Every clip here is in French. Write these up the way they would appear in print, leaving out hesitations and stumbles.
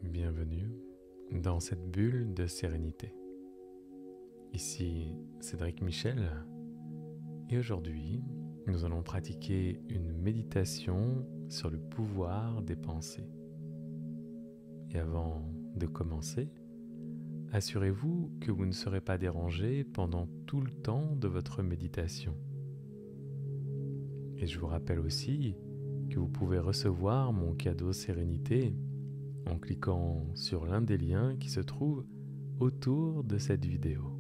Bienvenue dans cette bulle de sérénité. Ici Cédric Michel et aujourd'hui nous allons pratiquer une méditation sur le pouvoir des pensées. Et avant de commencer, assurez-vous que vous ne serez pas dérangé pendant tout le temps de votre méditation. Et je vous rappelle aussi que vous pouvez recevoir mon cadeau sérénité en cliquant sur l'un des liens qui se trouvent autour de cette vidéo.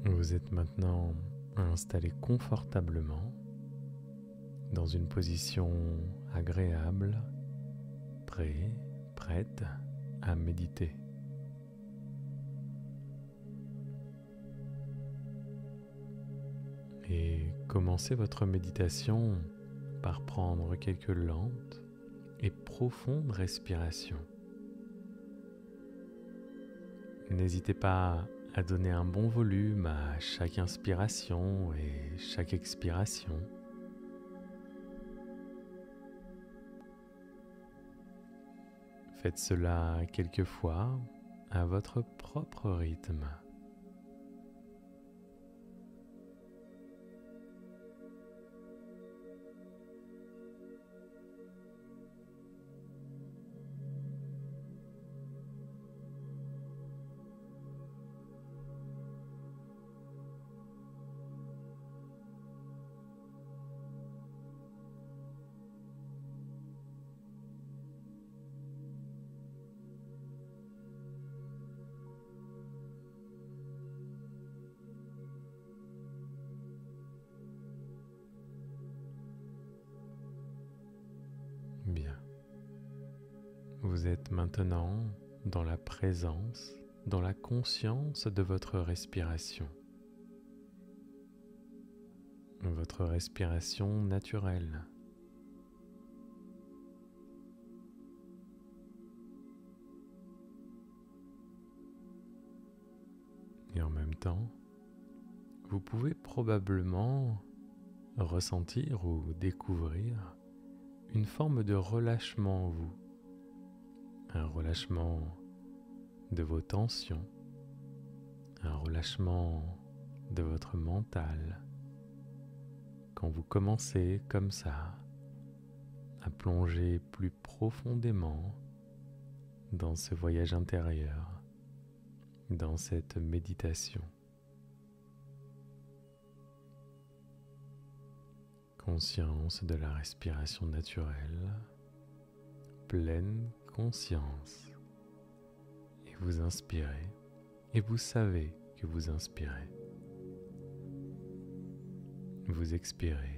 Vous êtes maintenant installé confortablement dans une position agréable, prête à méditer. Et commencez votre méditation par prendre quelques lentes et profondes respirations. N'hésitez pas à donner un bon volume à chaque inspiration et chaque expiration. Faites cela quelques fois à votre propre rythme. Bien. Vous êtes maintenant dans la présence, dans la conscience de votre respiration. Votre respiration naturelle. Et en même temps, vous pouvez probablement ressentir ou découvrir une forme de relâchement en vous. Un relâchement de vos tensions, un relâchement de votre mental. Quand vous commencez comme ça à plonger plus profondément dans ce voyage intérieur, dans cette méditation. Conscience de la respiration naturelle, pleine conscience. Et vous inspirez, et vous savez que vous inspirez. Vous expirez,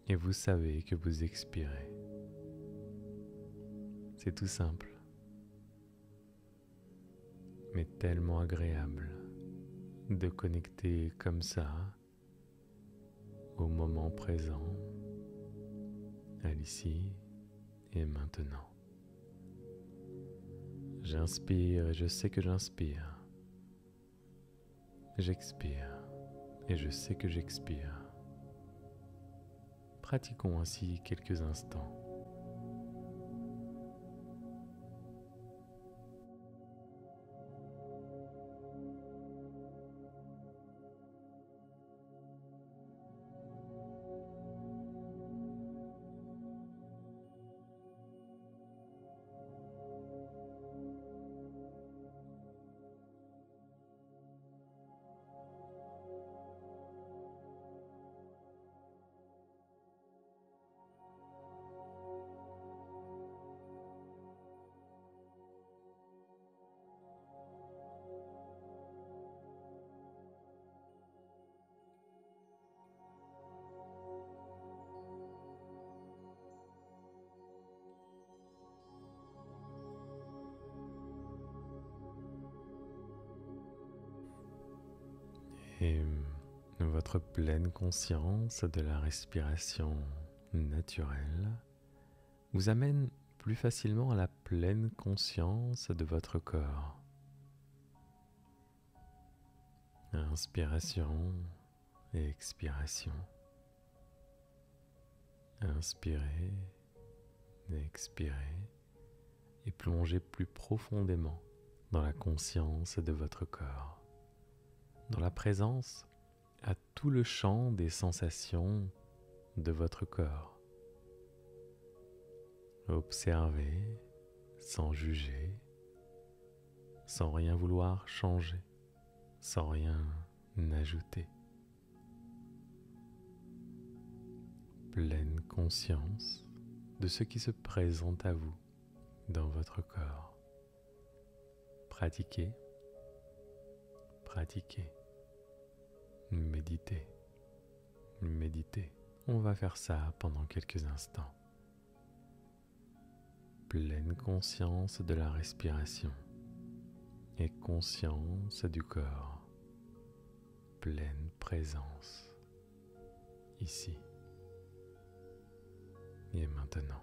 et vous savez que vous expirez. C'est tout simple, mais tellement agréable de connecter comme ça au moment présent, à l'ici et maintenant. J'inspire et je sais que j'inspire. J'expire et je sais que j'expire. Pratiquons ainsi quelques instants. Et votre pleine conscience de la respiration naturelle vous amène plus facilement à la pleine conscience de votre corps. Inspiration et expiration. Inspirez, expirez et plongez plus profondément dans la conscience de votre corps, dans la présence à tout le champ des sensations de votre corps. Observez sans juger, sans rien vouloir changer, sans rien ajouter. Pleine conscience de ce qui se présente à vous dans votre corps. Pratiquez, pratiquez, méditez, méditez. On va faire ça pendant quelques instants. Pleine conscience de la respiration et conscience du corps. Pleine présence, ici et maintenant.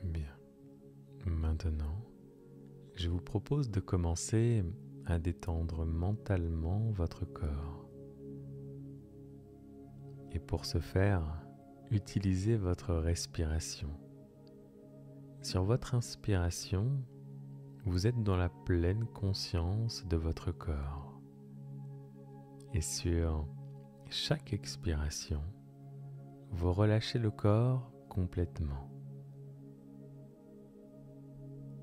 Bien. Maintenant, je vous propose de commencer à détendre mentalement votre corps. Et pour ce faire, utilisez votre respiration. Sur votre inspiration, vous êtes dans la pleine conscience de votre corps. Et sur chaque expiration, vous relâchez le corps complètement.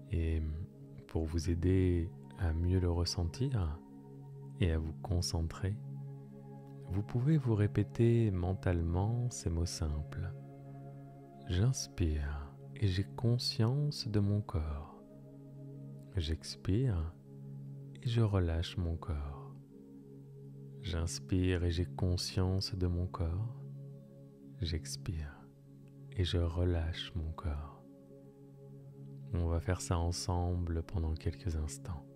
Et pour vous aider à mieux le ressentir et à vous concentrer, vous pouvez vous répéter mentalement ces mots simples. J'inspire et j'ai conscience de mon corps. J'expire et je relâche mon corps. J'inspire et j'ai conscience de mon corps. J'expire et je relâche mon corps. On va faire ça ensemble pendant quelques instants.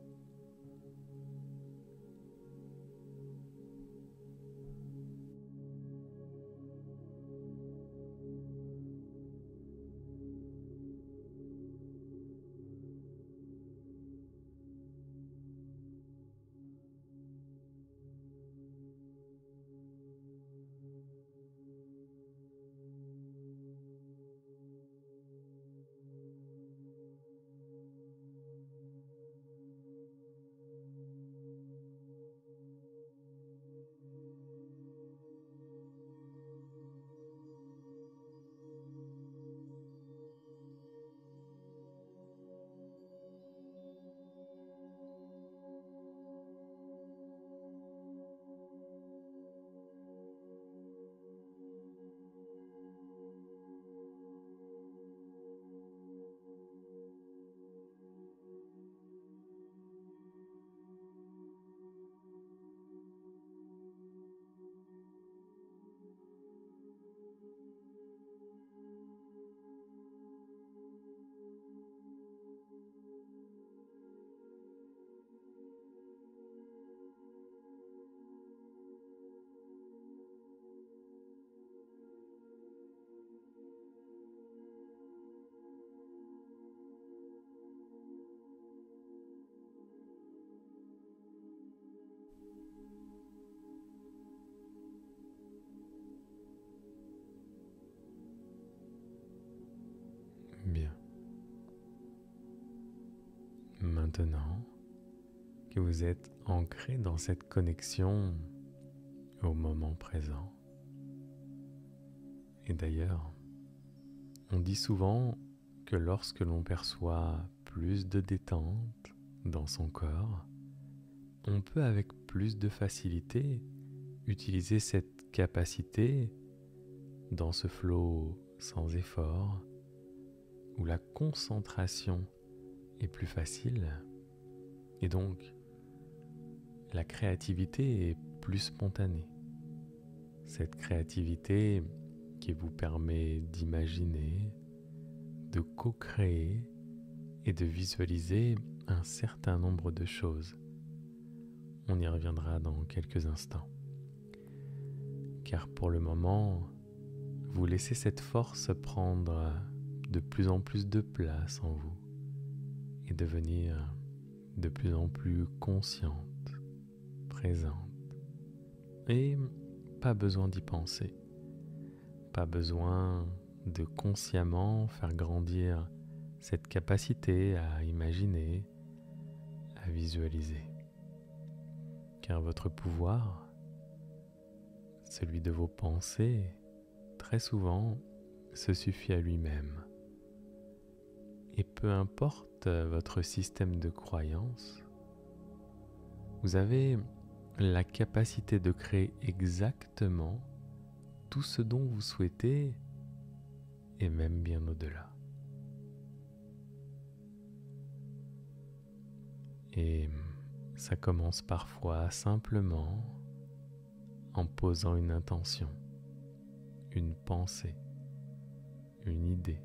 maintenant que vous êtes ancré dans cette connexion au moment présent. Et d'ailleurs, on dit souvent que lorsque l'on perçoit plus de détente dans son corps, on peut avec plus de facilité utiliser cette capacité dans ce flow sans effort, où la concentration est plus facile et donc la créativité est plus spontanée. Cette créativité qui vous permet d'imaginer, de co-créer et de visualiser un certain nombre de choses. On y reviendra dans quelques instants. Car pour le moment, vous laissez cette force prendre de plus en plus de place en vous et devenir de plus en plus consciente, présente. Et pas besoin d'y penser, pas besoin de consciemment faire grandir cette capacité à imaginer, à visualiser. Car votre pouvoir, celui de vos pensées, très souvent se suffit à lui-même. Et peu importe votre système de croyance, vous avez la capacité de créer exactement tout ce dont vous souhaitez et même bien au-delà. Et ça commence parfois simplement en posant une intention, une pensée, une idée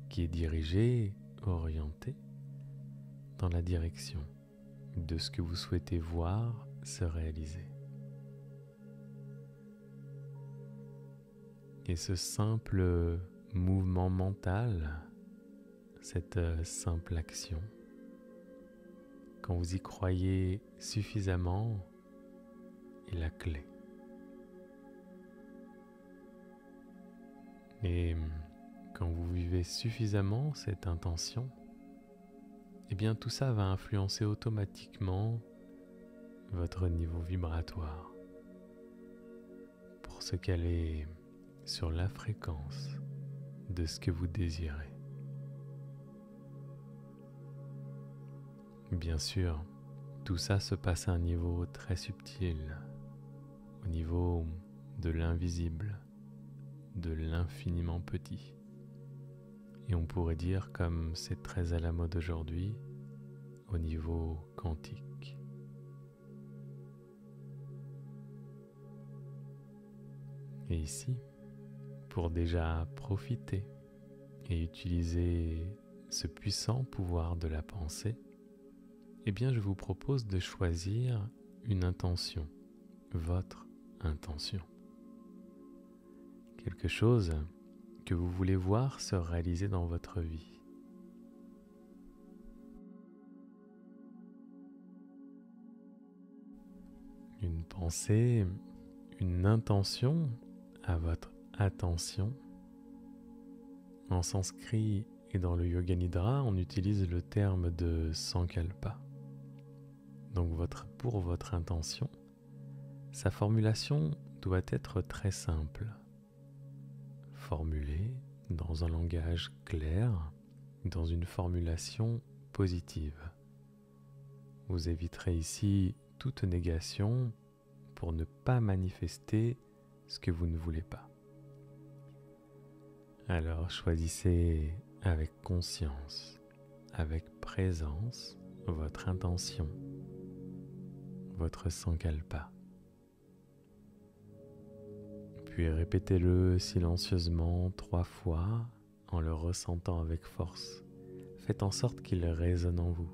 qui est dirigée, orientée dans la direction de ce que vous souhaitez voir se réaliser. Et ce simple mouvement mental, cette simple action, quand vous y croyez suffisamment, est la clé. Et quand vous vivez suffisamment cette intention, eh bien tout ça va influencer automatiquement votre niveau vibratoire pour se caler sur la fréquence de ce que vous désirez. Bien sûr, tout ça se passe à un niveau très subtil, au niveau de l'invisible, de l'infiniment petit. Et on pourrait dire, comme c'est très à la mode aujourd'hui, au niveau quantique. Et ici, pour déjà profiter et utiliser ce puissant pouvoir de la pensée, eh bien je vous propose de choisir une intention, votre intention. Quelque chose que vous voulez voir se réaliser dans votre vie. Une pensée, une intention à votre attention. En sanskrit et dans le Yoga Nidra, on utilise le terme de sankalpa. Donc pour votre intention, sa formulation doit être très simple. Formulée dans un langage clair, dans une formulation positive. Vous éviterez ici toute négation pour ne pas manifester ce que vous ne voulez pas. Alors choisissez avec conscience, avec présence, votre intention, votre sankalpa. Puis répétez-le silencieusement 3 fois en le ressentant avec force. Faites en sorte qu'il résonne en vous.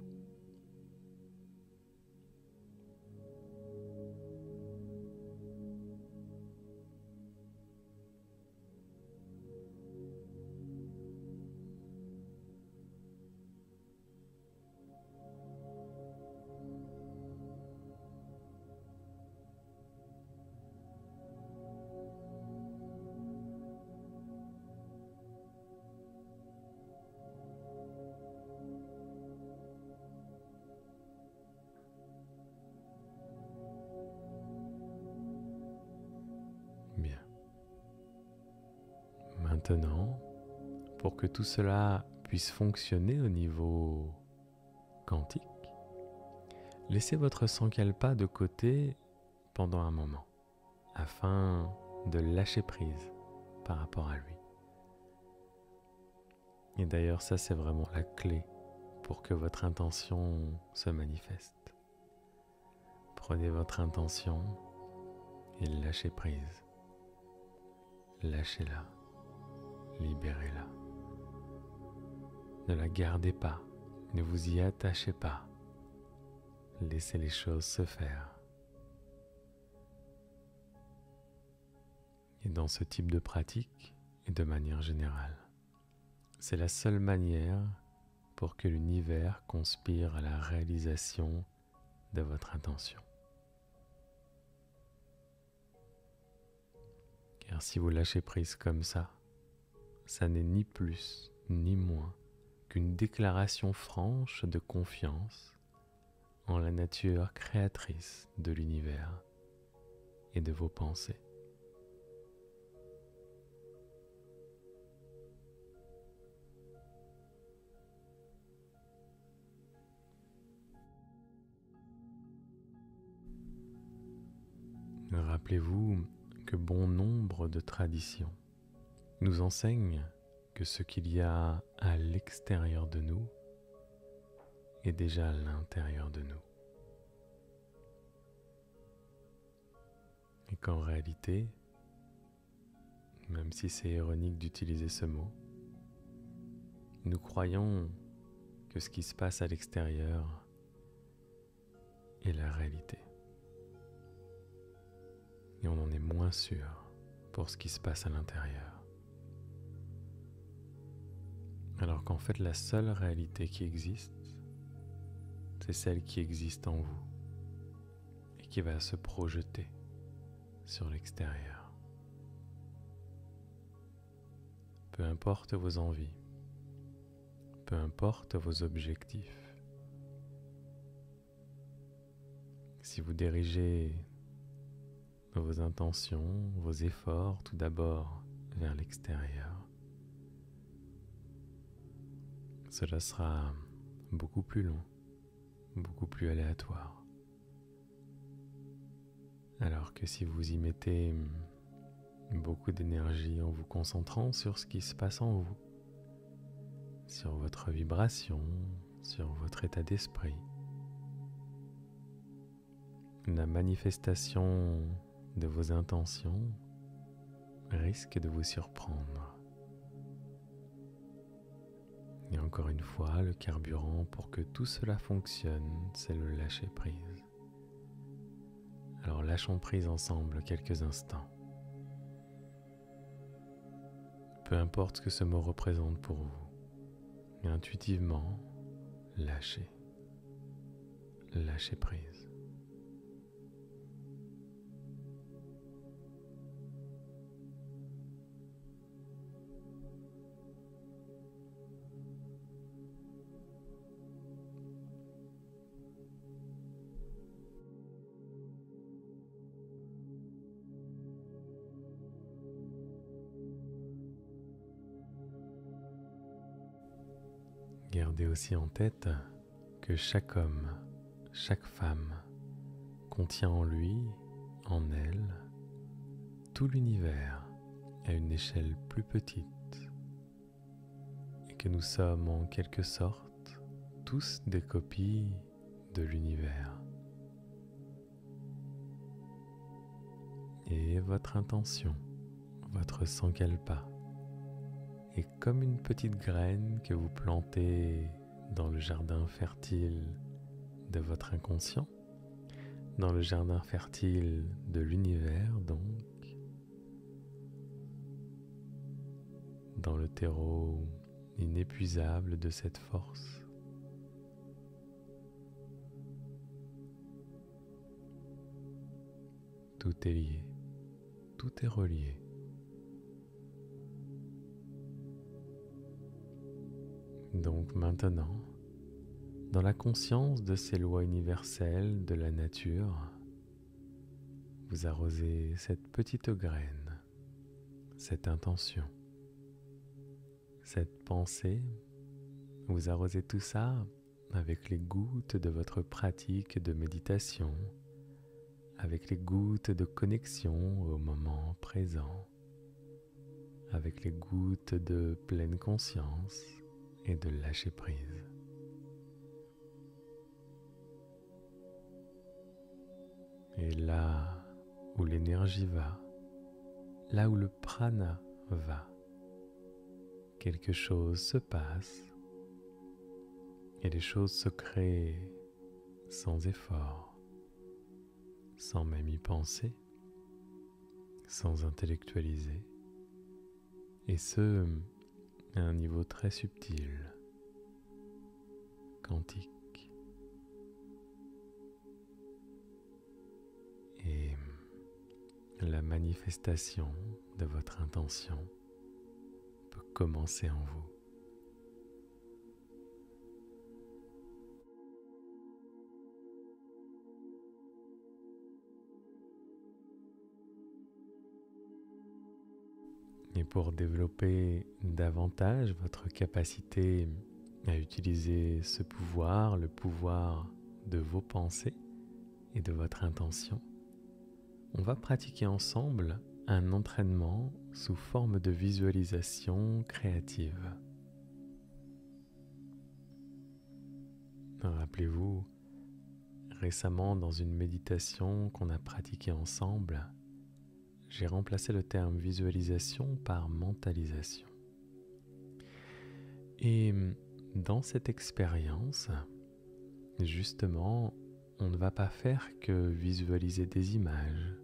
maintenant, pour que tout cela puisse fonctionner au niveau quantique, laissez votre sankalpa de côté pendant un moment, afin de lâcher prise par rapport à lui. Et d'ailleurs, ça c'est vraiment la clé pour que votre intention se manifeste. Prenez votre intention et lâchez prise. Lâchez-la, libérez-la. Ne la gardez pas, ne vous y attachez pas. Laissez les choses se faire. Et dans ce type de pratique, et de manière générale, c'est la seule manière pour que l'univers conspire à la réalisation de votre intention. Car si vous lâchez prise comme ça n'est ni plus ni moins qu'une déclaration franche de confiance en la nature créatrice de l'univers et de vos pensées. Rappelez-vous que bon nombre de traditions nous enseignent que ce qu'il y a à l'extérieur de nous est déjà à l'intérieur de nous. Et qu'en réalité, même si c'est ironique d'utiliser ce mot, nous croyons que ce qui se passe à l'extérieur est la réalité. Et on en est moins sûr pour ce qui se passe à l'intérieur. Alors qu'en fait, la seule réalité qui existe, c'est celle qui existe en vous et qui va se projeter sur l'extérieur. Peu importe vos envies, peu importe vos objectifs, si vous dirigez vos intentions, vos efforts tout d'abord vers l'extérieur, cela sera beaucoup plus long, beaucoup plus aléatoire. Alors que si vous y mettez beaucoup d'énergie en vous concentrant sur ce qui se passe en vous, sur votre vibration, sur votre état d'esprit, la manifestation de vos intentions risque de vous surprendre. Et encore une fois, le carburant pour que tout cela fonctionne, c'est le lâcher prise. Alors lâchons prise ensemble quelques instants. Peu importe ce que ce mot représente pour vous, mais intuitivement, lâchez. Lâchez prise. Gardez aussi en tête que chaque homme, chaque femme contient en lui, en elle, tout l'univers à une échelle plus petite et que nous sommes en quelque sorte tous des copies de l'univers. Et votre intention, votre sankalpa, est comme une petite graine que vous plantez dans le jardin fertile de votre inconscient, dans le jardin fertile de l'univers donc, dans le terreau inépuisable de cette force. Tout est lié, tout est relié. Donc maintenant, dans la conscience de ces lois universelles de la nature, vous arrosez cette petite graine, cette intention, cette pensée, vous arrosez tout ça avec les gouttes de votre pratique de méditation, avec les gouttes de connexion au moment présent, avec les gouttes de pleine conscience et de lâcher prise. Et là où l'énergie va, là où le prana va, quelque chose se passe et les choses se créent sans effort, sans même y penser, sans intellectualiser, et ce, à un niveau très subtil, quantique. Et la manifestation de votre intention peut commencer en vous. Et pour développer davantage votre capacité à utiliser ce pouvoir, le pouvoir de vos pensées et de votre intention, on va pratiquer ensemble un entraînement sous forme de visualisation créative. Rappelez-vous, récemment dans une méditation qu'on a pratiquée ensemble, j'ai remplacé le terme visualisation par mentalisation. Et dans cette expérience, justement, on ne va pas faire que visualiser des images,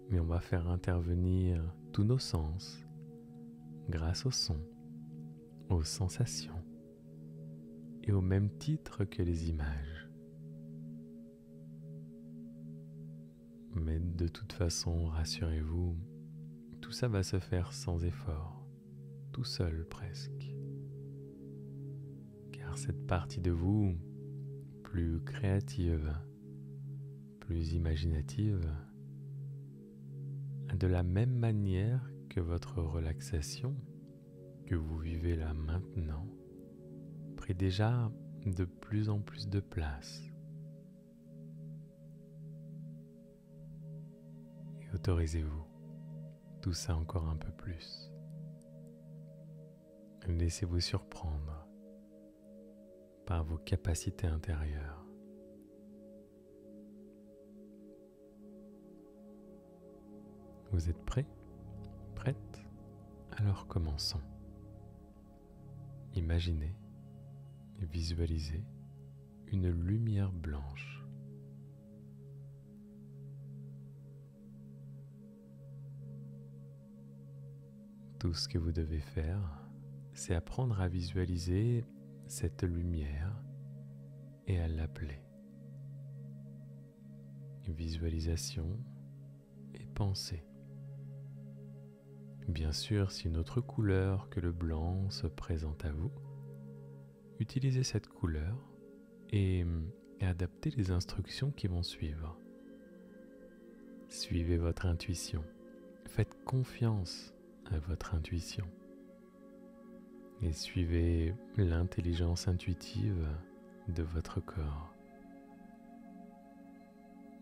mais on va faire intervenir tous nos sens grâce au son, aux sensations et au même titre que les images. Mais de toute façon, rassurez-vous, tout ça va se faire sans effort, tout seul presque. Car cette partie de vous, plus créative, plus imaginative, de la même manière que votre relaxation, que vous vivez là maintenant, prit déjà de plus en plus de place. Et autorisez-vous tout ça encore un peu plus. Laissez-vous surprendre par vos capacités intérieures. Vous êtes prêts? Prête? Alors commençons. Imaginez et visualisez une lumière blanche. Tout ce que vous devez faire, c'est apprendre à visualiser cette lumière et à l'appeler. Visualisation et pensée. Bien sûr, si une autre couleur que le blanc se présente à vous, utilisez cette couleur et adaptez les instructions qui vont suivre. Suivez votre intuition. Faites confiance à votre intuition. Et suivez l'intelligence intuitive de votre corps.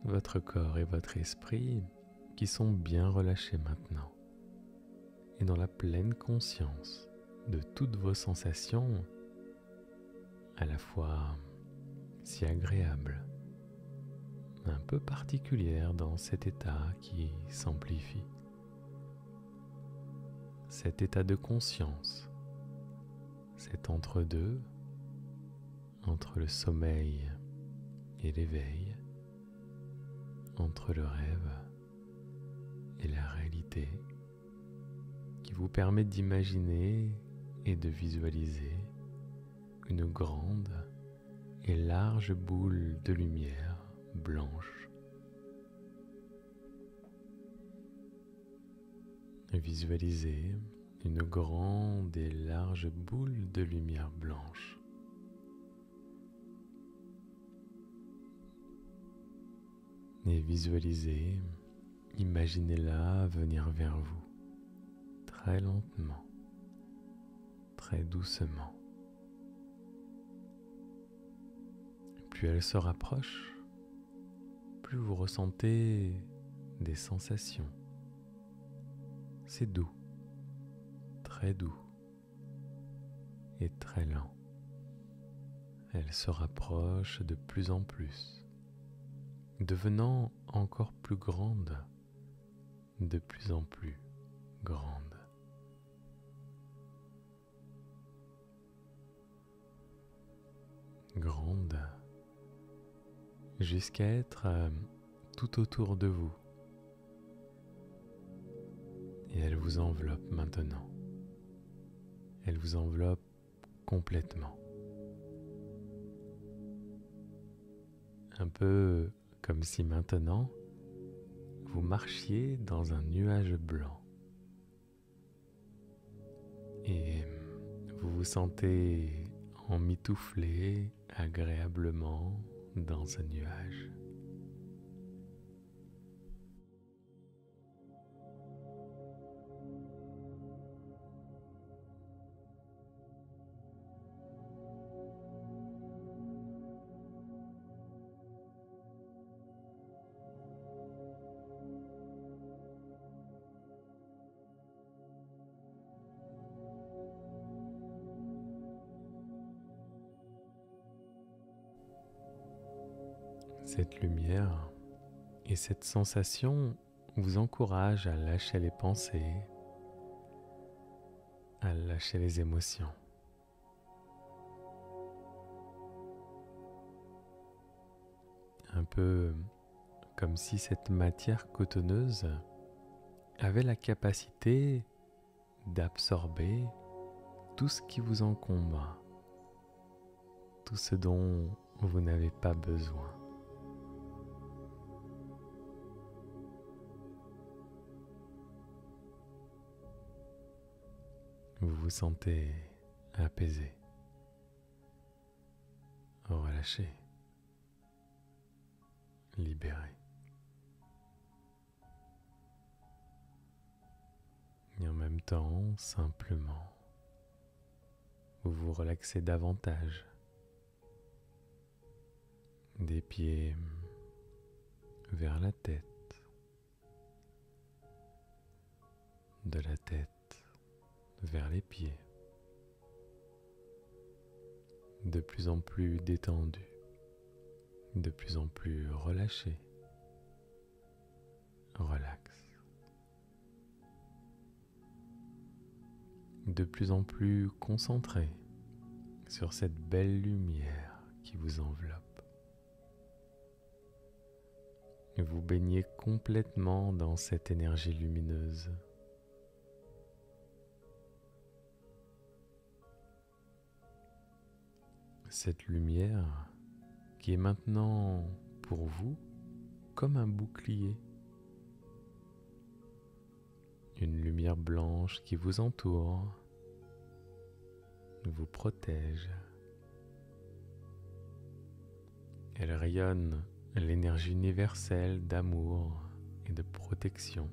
Votre corps et votre esprit qui sont bien relâchés maintenant et dans la pleine conscience de toutes vos sensations, à la fois si agréables, un peu particulières dans cet état qui s'amplifie. Cet état de conscience, cet entre-deux, entre le sommeil et l'éveil, entre le rêve et la réalité, qui vous permet d'imaginer et de visualiser une grande et large boule de lumière blanche. Visualisez une grande et large boule de lumière blanche. Et visualisez, imaginez-la venir vers vous, très lentement, très doucement. Plus elle se rapproche, plus vous ressentez des sensations. C'est doux, très doux et très lent. Elle se rapproche de plus en plus, devenant encore plus grande, de plus en plus grande. Grande, jusqu'à être tout autour de vous. Et elle vous enveloppe maintenant. Elle vous enveloppe complètement. Un peu comme si maintenant vous marchiez dans un nuage blanc. Et vous vous sentez emmitouflé agréablement dans un nuage. Cette lumière et cette sensation vous encouragent à lâcher les pensées, à lâcher les émotions. Un peu comme si cette matière cotonneuse avait la capacité d'absorber tout ce qui vous encombre, tout ce dont vous n'avez pas besoin. Vous vous sentez apaisé, relâché, libéré. Et en même temps, simplement, vous vous relaxez davantage. Des pieds vers la tête, de la tête vers les pieds, de plus en plus détendu, de plus en plus relâché, relax, de plus en plus concentré sur cette belle lumière qui vous enveloppe. Vous baignez complètement dans cette énergie lumineuse. Cette lumière qui est maintenant pour vous comme un bouclier. Une lumière blanche qui vous entoure, vous protège. Elle rayonne l'énergie universelle d'amour et de protection.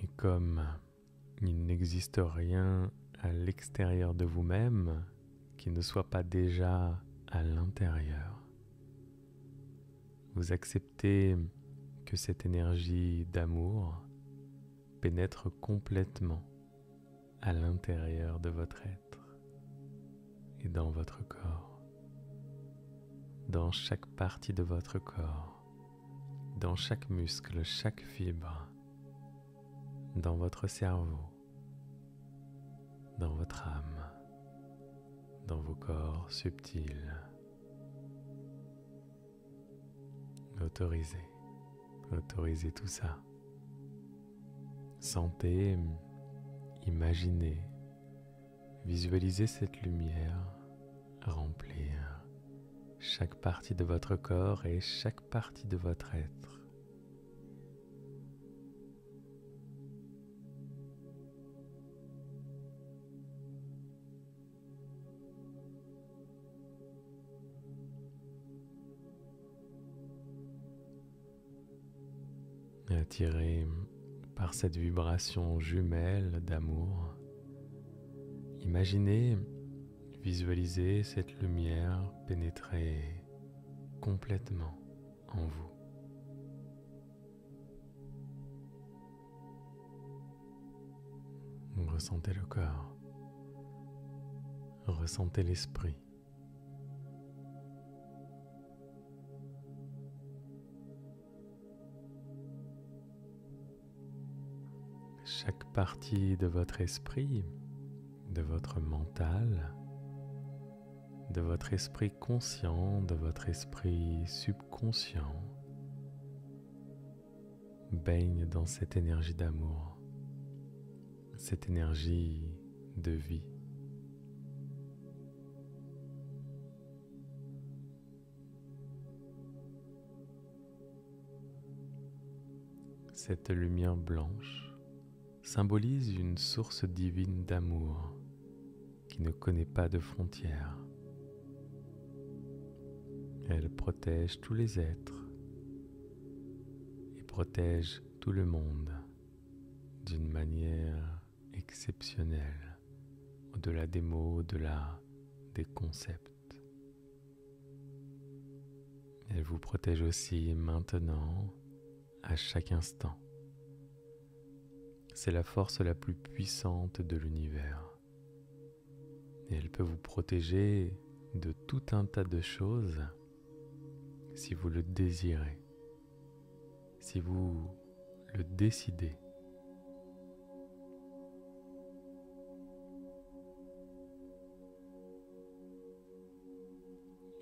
Et comme il n'existe rien à l'extérieur de vous-même qui ne soit pas déjà à l'intérieur, vous acceptez que cette énergie d'amour pénètre complètement à l'intérieur de votre être et dans votre corps, dans chaque partie de votre corps, dans chaque muscle, chaque fibre, dans votre cerveau, dans votre âme, dans vos corps subtils. Autorisez tout ça. Sentez, imaginez, visualisez cette lumière remplir chaque partie de votre corps et chaque partie de votre être. attiré par cette vibration jumelle d'amour. Imaginez, visualisez cette lumière pénétrer complètement en vous. Ressentez le corps, ressentez l'esprit. Chaque partie de votre esprit, de votre mental, de votre esprit conscient, de votre esprit subconscient, baigne dans cette énergie d'amour, cette énergie de vie. Cette lumière blanche symbolise une source divine d'amour qui ne connaît pas de frontières. Elle protège tous les êtres et protège tout le monde d'une manière exceptionnelle, au-delà des mots, au-delà des concepts. Elle vous protège aussi maintenant, à chaque instant. C'est la force la plus puissante de l'univers. Et elle peut vous protéger de tout un tas de choses si vous le désirez, si vous le décidez.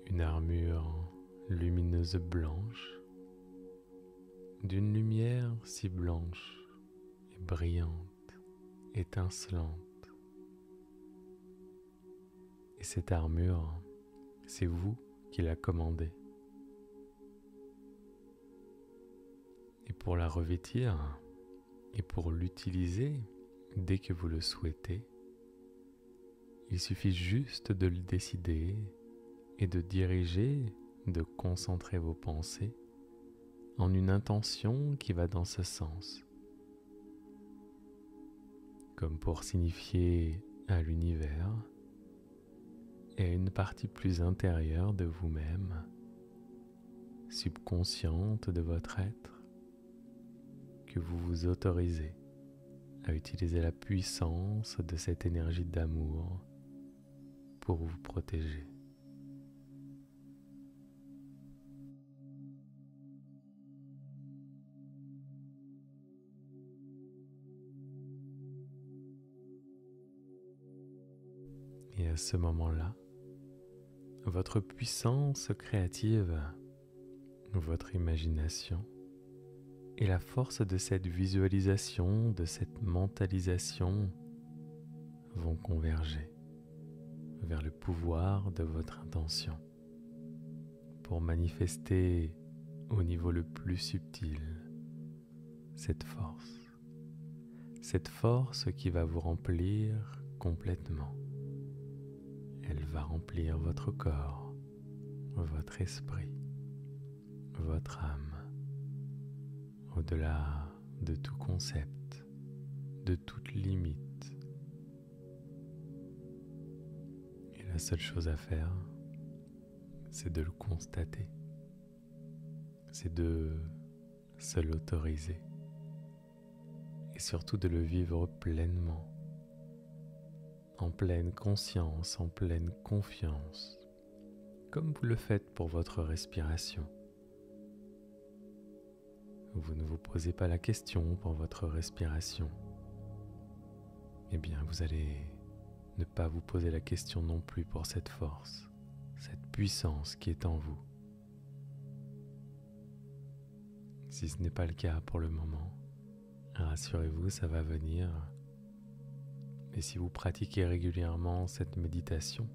Une armure lumineuse blanche, d'une lumière si blanche et brillante, étincelante. Et cette armure, c'est vous qui la commandez. Et pour la revêtir et pour l'utiliser dès que vous le souhaitez, il suffit juste de le décider et de diriger, de concentrer vos pensées en une intention qui va dans ce sens, comme pour signifier à l'univers et à une partie plus intérieure de vous-même, subconsciente de votre être, que vous vous autorisez à utiliser la puissance de cette énergie d'amour pour vous protéger. Et à ce moment-là, votre puissance créative, votre imagination et la force de cette visualisation, de cette mentalisation vont converger vers le pouvoir de votre intention pour manifester au niveau le plus subtil cette force qui va vous remplir complètement. Elle va remplir votre corps, votre esprit, votre âme, au-delà de tout concept, de toute limite. Et la seule chose à faire, c'est de le constater, c'est de se l'autoriser et surtout de le vivre pleinement, en pleine conscience, en pleine confiance, comme vous le faites pour votre respiration. Vous ne vous posez pas la question pour votre respiration. Eh bien, vous allez ne pas vous poser la question non plus pour cette force, cette puissance qui est en vous. Si ce n'est pas le cas pour le moment, rassurez-vous, ça va venir. Et si vous pratiquez régulièrement cette méditation,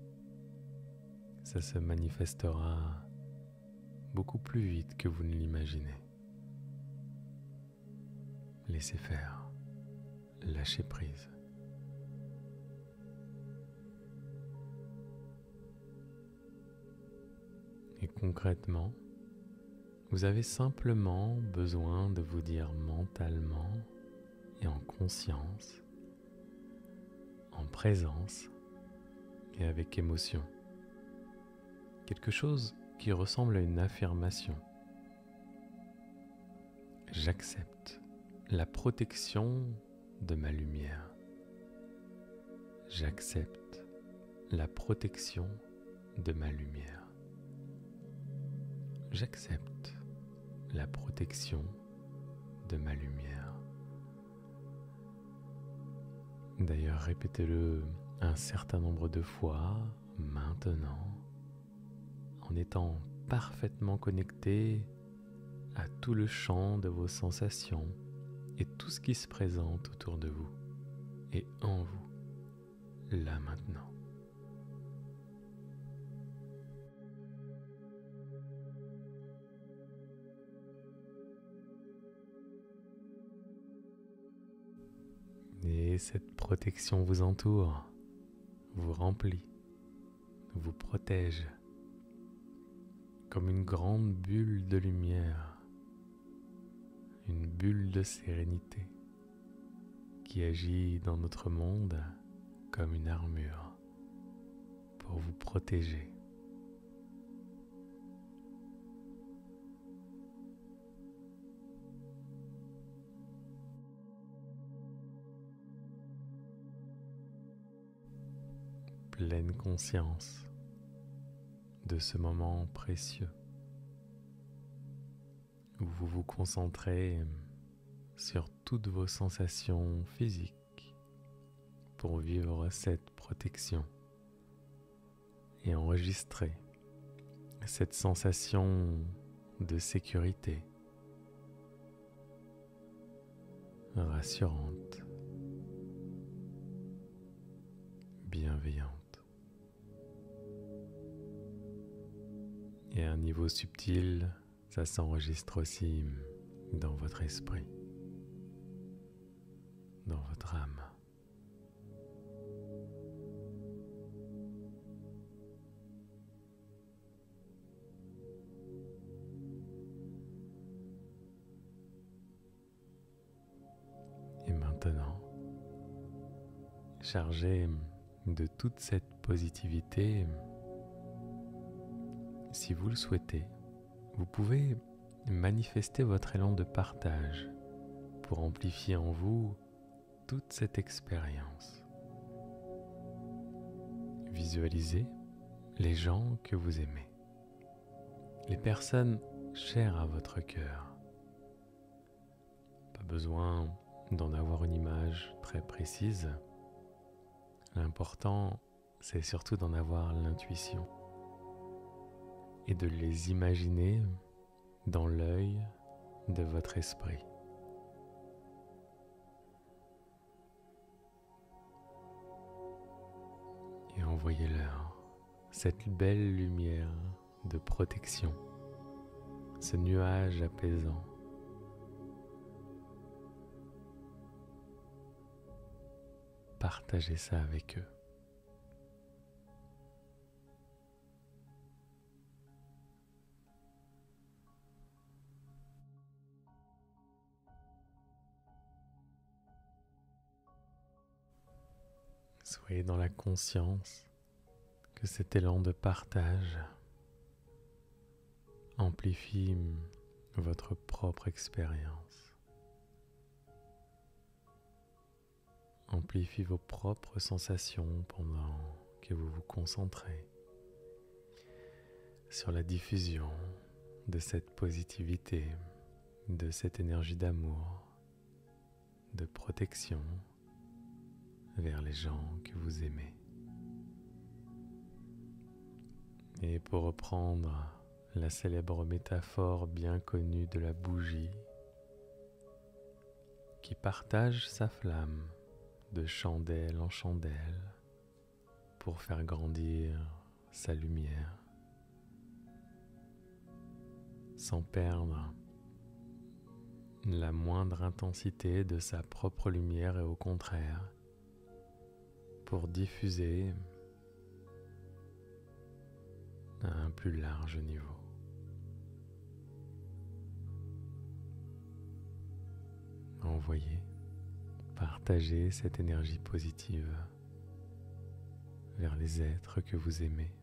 ça se manifestera beaucoup plus vite que vous ne l'imaginez. Laissez faire, lâchez prise. Et concrètement, Vous avez simplement besoin de vous dire mentalement et en conscience, en présence et avec émotion, quelque chose qui ressemble à une affirmation. J'accepte la protection de ma lumière. J'accepte la protection de ma lumière. J'accepte la protection de ma lumière. D'ailleurs, répétez-le un certain nombre de fois maintenant, en étant parfaitement connecté à tout le champ de vos sensations et tout ce qui se présente autour de vous et en vous, là maintenant. Et cette protection vous entoure, vous remplit, vous protège, comme une grande bulle de lumière, une bulle de sérénité qui agit dans notre monde comme une armure pour vous protéger. Pleine conscience de ce moment précieux où vous vous concentrez sur toutes vos sensations physiques pour vivre cette protection et enregistrer cette sensation de sécurité rassurante, bienveillante. Et à un niveau subtil, ça s'enregistre aussi dans votre esprit, dans votre âme. Et maintenant, chargé de toute cette positivité, si vous le souhaitez, vous pouvez manifester votre élan de partage pour amplifier en vous toute cette expérience. Visualisez les gens que vous aimez, les personnes chères à votre cœur. Pas besoin d'en avoir une image très précise. L'important, c'est surtout d'en avoir l'intuition et de les imaginer dans l'œil de votre esprit. Et envoyez-leur cette belle lumière de protection, ce nuage apaisant. Partagez ça avec eux. Soyez dans la conscience que cet élan de partage amplifie votre propre expérience, amplifie vos propres sensations pendant que vous vous concentrez sur la diffusion de cette positivité, de cette énergie d'amour, de protection vers les gens que vous aimez. Et pour reprendre la célèbre métaphore bien connue de la bougie qui partage sa flamme de chandelle en chandelle pour faire grandir sa lumière sans perdre la moindre intensité de sa propre lumière et au contraire pour diffuser à un plus large niveau. envoyer, partager cette énergie positive vers les êtres que vous aimez.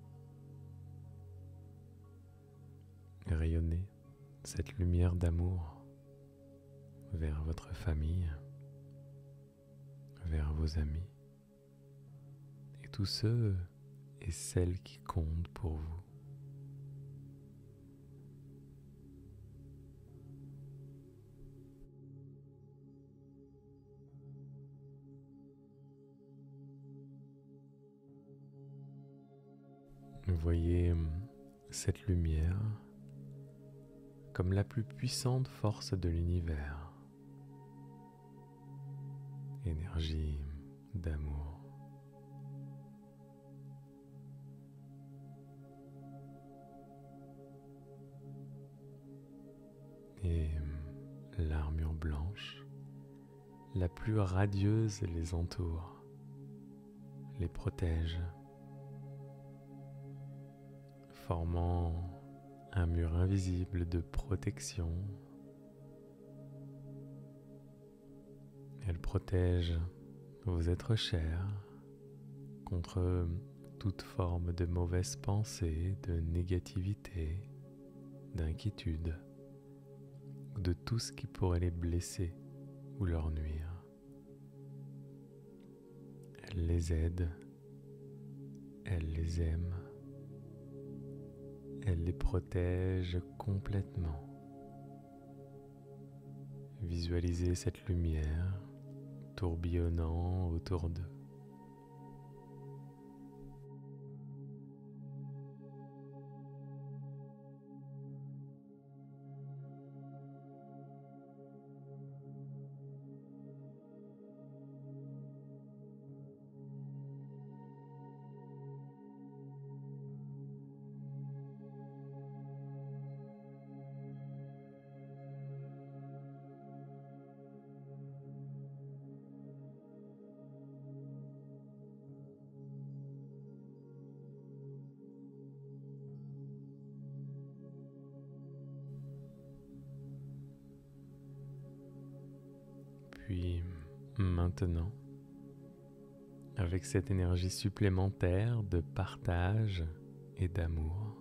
Rayonnez cette lumière d'amour vers votre famille, vers vos amis et tous ceux et celles qui comptent pour vous. Voyez cette lumière comme la plus puissante force de l'univers, énergie d'amour. Et l'armure blanche, la plus radieuse, les entoure, les protège, formant un mur invisible de protection. Elle protège vos êtres chers contre toute forme de mauvaise pensée, de négativité, d'inquiétude, ou de tout ce qui pourrait les blesser ou leur nuire. Elle les aide, elle les aime, elle les protège complètement. Visualisez cette lumière tourbillonnant autour d'eux. Puis maintenant, avec cette énergie supplémentaire de partage et d'amour,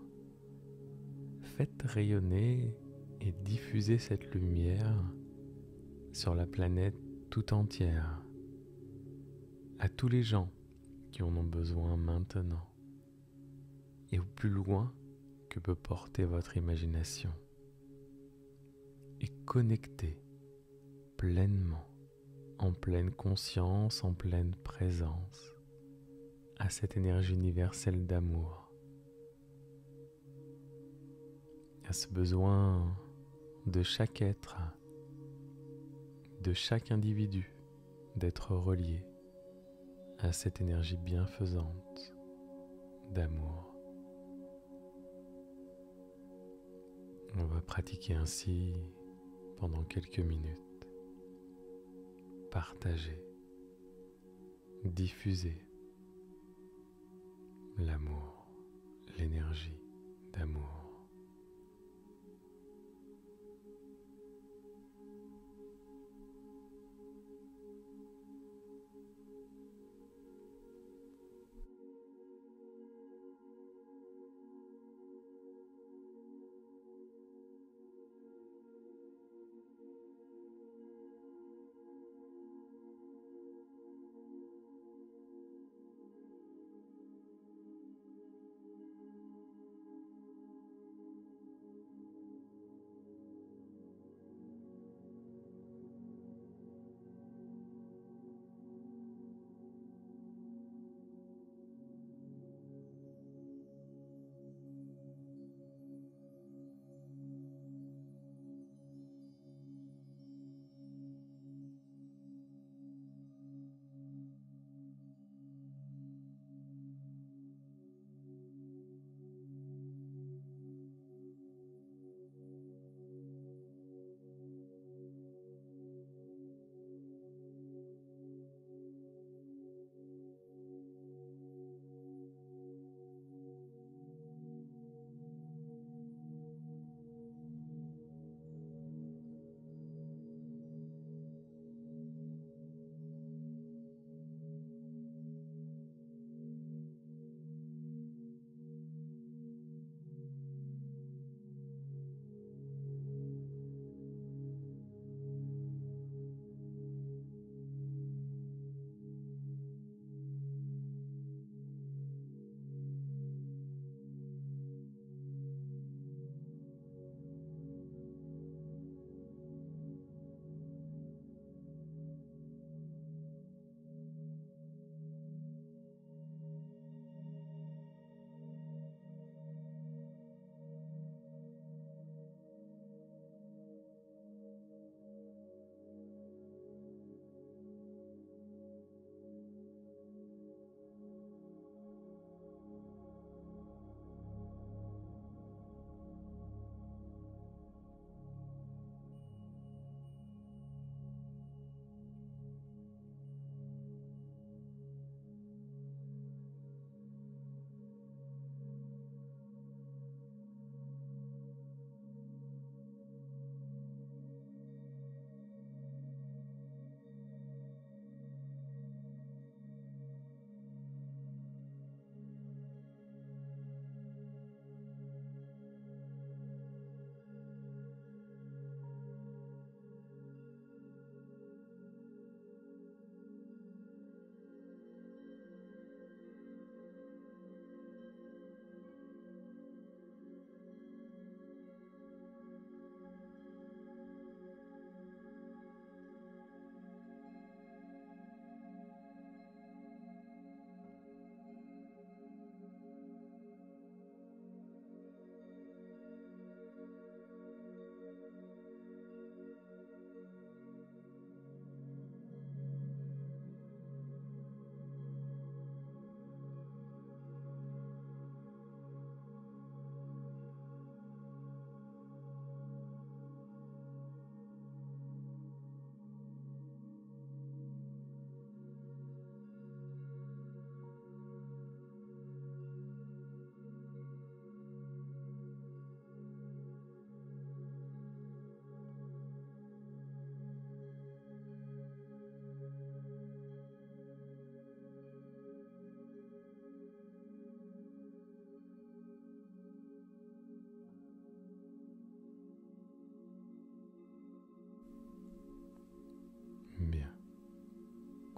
faites rayonner et diffuser cette lumière sur la planète tout entière, à tous les gens qui en ont besoin maintenant, et au plus loin que peut porter votre imagination, et connectez pleinement, en pleine conscience, en pleine présence, à cette énergie universelle d'amour, à ce besoin de chaque être, de chaque individu, d'être relié à cette énergie bienfaisante d'amour. On va pratiquer ainsi pendant quelques minutes. Partager, diffuser l'amour, l'énergie d'amour.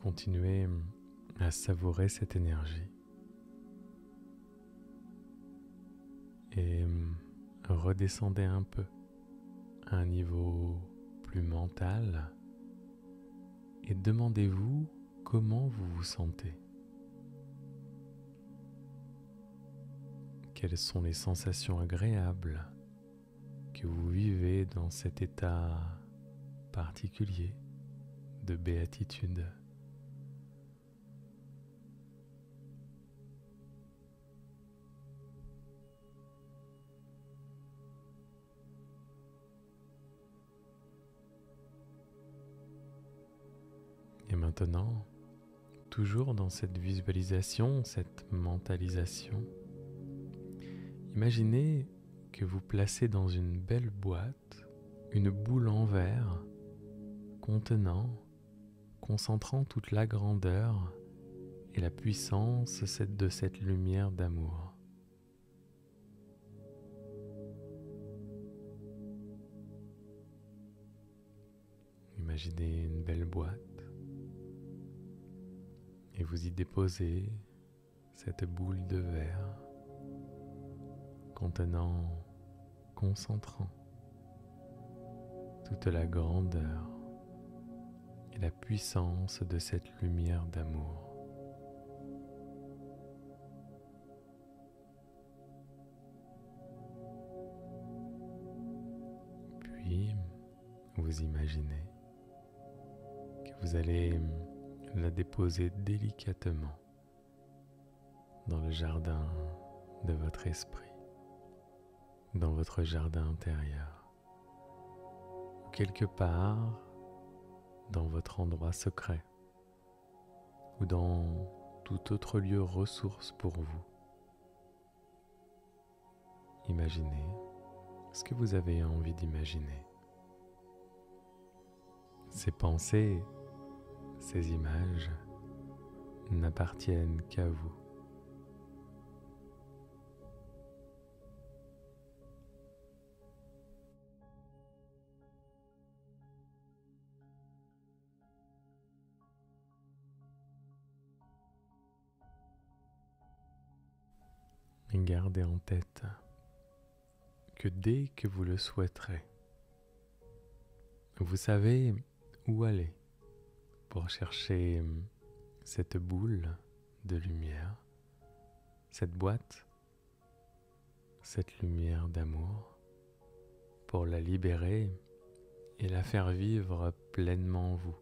continuez à savourer cette énergie et redescendez un peu à un niveau plus mental et demandez-vous comment vous vous sentez. Quelles sont les sensations agréables que vous vivez dans cet état particulier de béatitude? Et maintenant, toujours dans cette visualisation, cette mentalisation, imaginez que vous placez dans une belle boîte une boule en verre concentrant toute la grandeur et la puissance de cette lumière d'amour. Imaginez une belle boîte et vous y déposez cette boule de verre concentrant toute la grandeur et la puissance de cette lumière d'amour. Puis, vous imaginez que vous allez la déposer délicatement dans le jardin de votre esprit, dans votre jardin intérieur, ou quelque part dans votre endroit secret, ou dans tout autre lieu ressource pour vous. Imaginez ce que vous avez envie d'imaginer. Ces pensées, ces images n'appartiennent qu'à vous. Et gardez en tête que dès que vous le souhaiterez, vous savez où aller pour chercher cette boule de lumière, cette boîte, cette lumière d'amour, pour la libérer et la faire vivre pleinement en vous.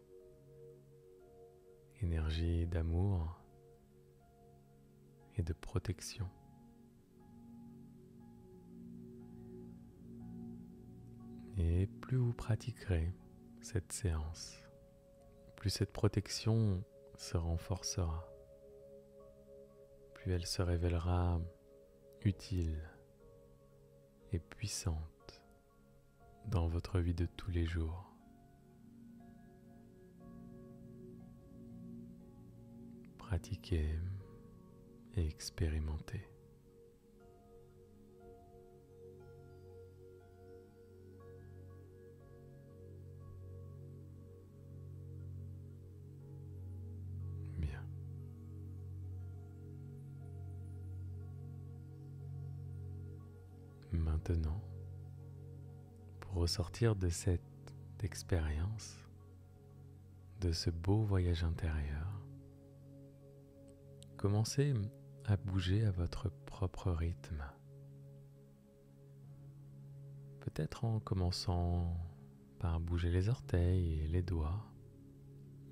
Énergie d'amour et de protection. Et plus vous pratiquerez cette séance, plus cette protection se renforcera, plus elle se révélera utile et puissante dans votre vie de tous les jours. Pratiquez et expérimentez. Bien. Maintenant, pour ressortir de cette expérience, de ce beau voyage intérieur, commencez à bouger à votre propre rythme. Peut-être en commençant par bouger les orteils et les doigts,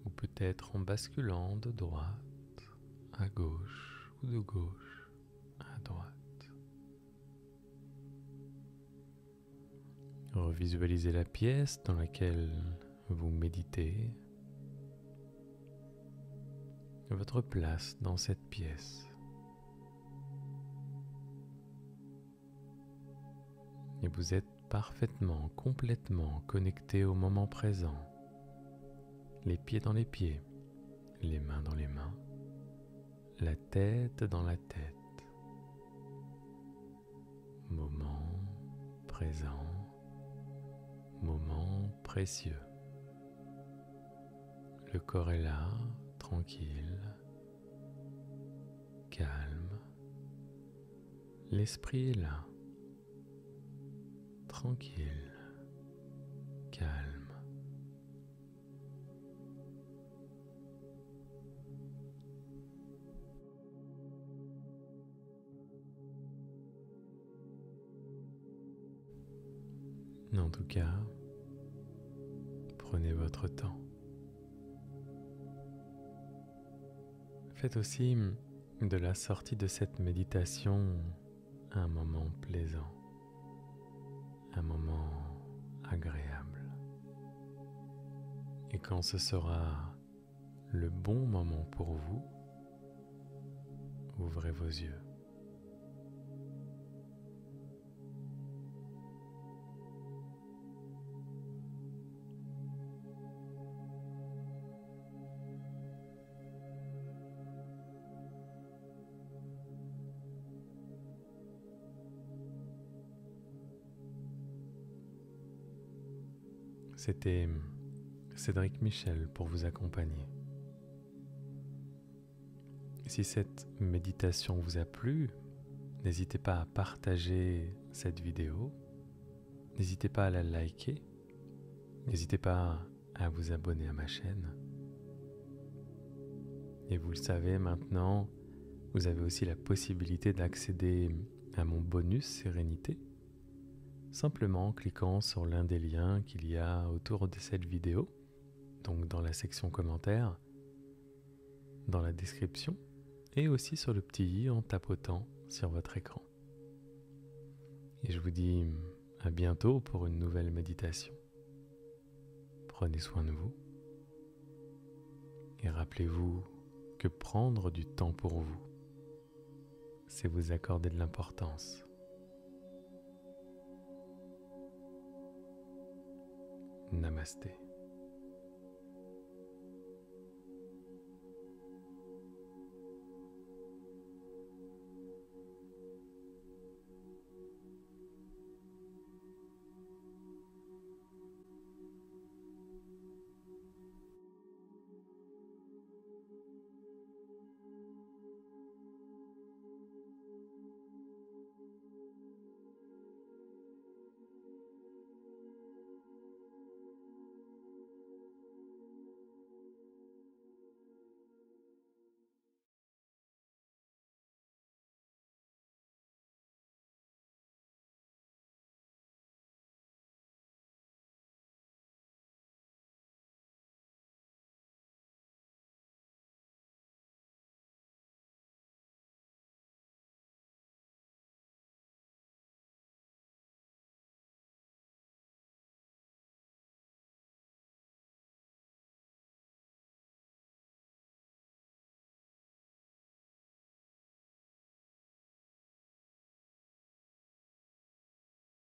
ou peut-être en basculant de droite à gauche ou de gauche à droite. Revisualisez la pièce dans laquelle vous méditez, votre place dans cette pièce. Et vous êtes parfaitement, complètement connecté au moment présent. Les pieds dans les pieds, les mains dans les mains, la tête dans la tête. Moment présent, moment précieux. Le corps est là, tranquille, calme. L'esprit est là, tranquille, calme. En tout cas, prenez votre temps. Faites aussi de la sortie de cette méditation un moment plaisant, un moment agréable. Et quand ce sera le bon moment pour vous, ouvrez vos yeux. C'était Cédric Michel pour vous accompagner. Si cette méditation vous a plu, n'hésitez pas à partager cette vidéo, n'hésitez pas à la liker, n'hésitez pas à vous abonner à ma chaîne. Et vous le savez maintenant, vous avez aussi la possibilité d'accéder à mon bonus Sérénité, simplement en cliquant sur l'un des liens qu'il y a autour de cette vidéo, donc dans la section commentaires, dans la description, et aussi sur le petit i en tapotant sur votre écran. Et je vous dis à bientôt pour une nouvelle méditation. Prenez soin de vous et rappelez-vous que prendre du temps pour vous, c'est vous accorder de l'importance. Namasté.